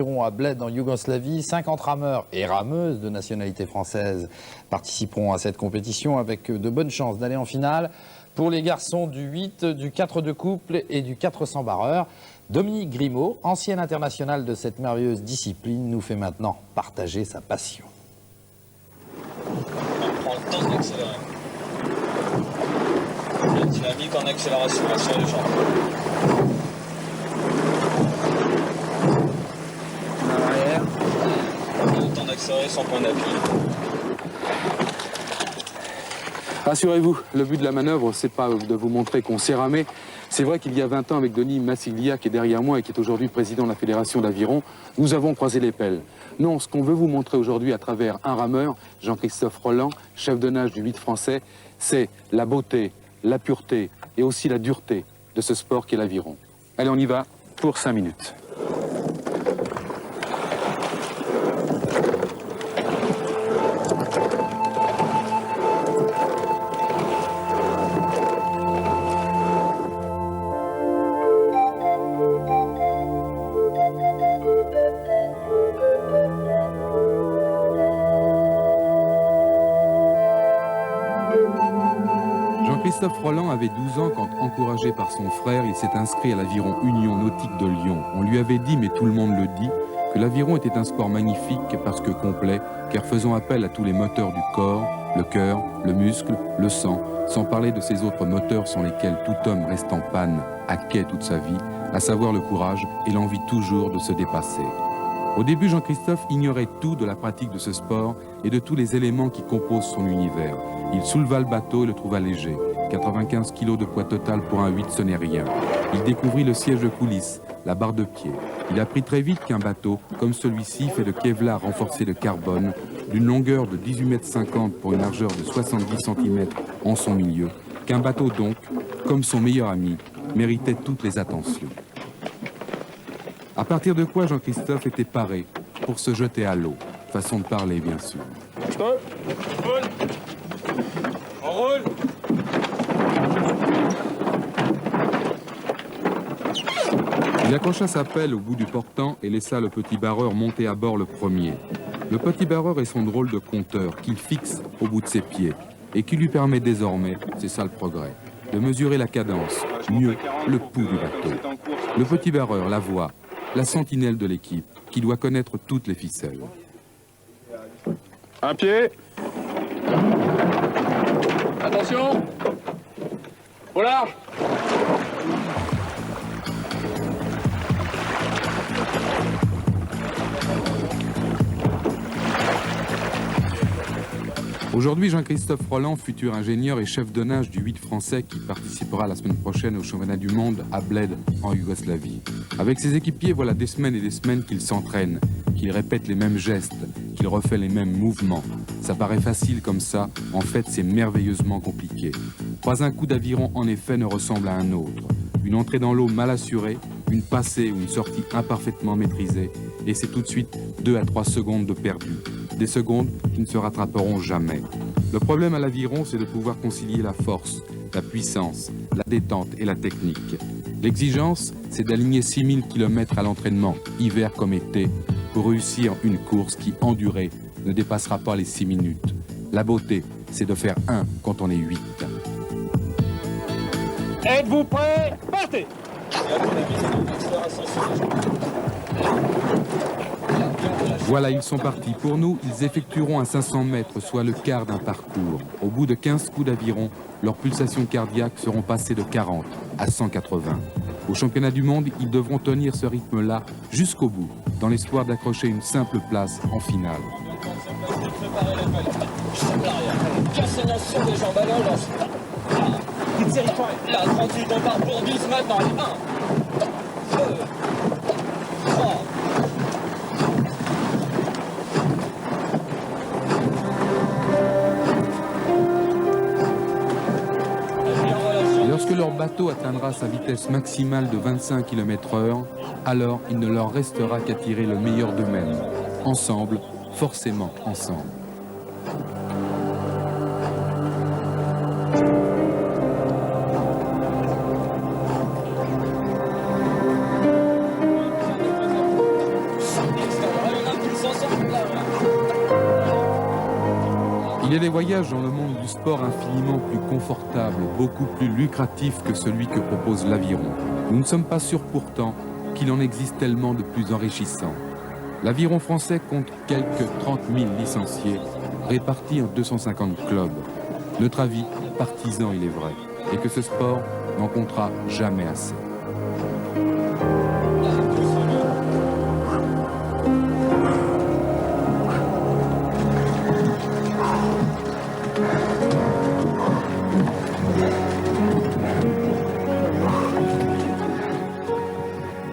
À Bled en Yougoslavie, 50 rameurs et rameuses de nationalité française participeront à cette compétition avec de bonnes chances d'aller en finale. Pour les garçons du 8, du 4 de couple et du 400 barreur, Dominique Grimaud, ancien international de cette merveilleuse discipline, nous fait maintenant partager sa passion. On prend le temps d'accélérer. La dynamique en accélération sur les jambes. Le temps d'accélérer sans point d'appui. Rassurez-vous, le but de la manœuvre, c'est pas de vous montrer qu'on sait ramer. C'est vrai qu'il y a 20 ans, avec Denis Massiglia, qui est derrière moi et qui est aujourd'hui président de la Fédération d'Aviron, nous avons croisé les pelles. Non, ce qu'on veut vous montrer aujourd'hui à travers un rameur, Jean-Christophe Rolland, chef de nage du 8 français, c'est la beauté, la pureté et aussi la dureté de ce sport qu'est l'aviron. Allez, on y va pour 5 minutes. Jean-Christophe Rolland avait 12 ans quand, encouragé par son frère, il s'est inscrit à l'Aviron Union Nautique de Lyon. On lui avait dit, mais tout le monde le dit, que l'aviron était un sport magnifique parce que complet, car faisant appel à tous les moteurs du corps, le cœur, le muscle, le sang, sans parler de ces autres moteurs sans lesquels tout homme reste en panne, à quai toute sa vie, à savoir le courage et l'envie toujours de se dépasser. Au début, Jean-Christophe ignorait tout de la pratique de ce sport et de tous les éléments qui composent son univers. Il souleva le bateau et le trouva léger. 95 kg de poids total pour un 8, ce n'est rien. Il découvrit le siège de coulisse, la barre de pied. Il apprit très vite qu'un bateau, comme celui-ci, fait de Kevlar renforcé de carbone, d'une longueur de 18,50 m pour une largeur de 70 cm en son milieu, qu'un bateau donc, comme son meilleur ami, méritait toutes les attentions. À partir de quoi Jean-Christophe était paré pour se jeter à l'eau. Façon de parler, bien sûr. Stop. On roule. Il accrocha sa pelle au bout du portant et laissa le petit barreur monter à bord le premier. Le petit barreur est son drôle de compteur qu'il fixe au bout de ses pieds et qui lui permet désormais, c'est ça le progrès, de mesurer la cadence, mieux le pouls du bateau. Le petit barreur, la voix, la sentinelle de l'équipe, qui doit connaître toutes les ficelles. Un pied. Attention. Au large. Aujourd'hui, Jean-Christophe Rolland, futur ingénieur et chef de nage du 8 français qui participera la semaine prochaine au championnat du monde à Bled en Yougoslavie. Avec ses équipiers, voilà des semaines et des semaines qu'il s'entraîne, qu'il répète les mêmes gestes, qu'il refait les mêmes mouvements. Ça paraît facile comme ça, en fait c'est merveilleusement compliqué. Pas un coup d'aviron en effet ne ressemble à un autre. Une entrée dans l'eau mal assurée, une passée ou une sortie imparfaitement maîtrisée, et c'est tout de suite 2 à 3 secondes de perdu. Des secondes qui ne se rattraperont jamais. Le problème à l'aviron, c'est de pouvoir concilier la force, la puissance, la détente et la technique. L'exigence, c'est d'aligner 6000 km à l'entraînement, hiver comme été, pour réussir une course qui, en durée, ne dépassera pas les 6 minutes. La beauté, c'est de faire 1 quand on est 8. Êtes-vous prêts? Partez! Voilà, ils sont partis. Pour nous, ils effectueront un 500 mètres, soit le quart d'un parcours. Au bout de 15 coups d'aviron, leurs pulsations cardiaques seront passées de 40 à 180. Au championnat du monde, ils devront tenir ce rythme-là jusqu'au bout, dans l'espoir d'accrocher une simple place en finale. Là, 38, on part pour 10 maintenant. Allez, 1, 2, 3. Lorsque leur bateau atteindra sa vitesse maximale de 25 km/h, alors il ne leur restera qu'à tirer le meilleur d'eux-mêmes. Ensemble, forcément ensemble. Il y a des voyages dans le monde du sport infiniment plus confortables, beaucoup plus lucratifs que celui que propose l'aviron. Nous ne sommes pas sûrs pourtant qu'il en existe tellement de plus enrichissants. L'aviron français compte quelques 30 000 licenciés, répartis en 250 clubs. Notre avis, partisan il est vrai, est que ce sport n'en comptera jamais assez.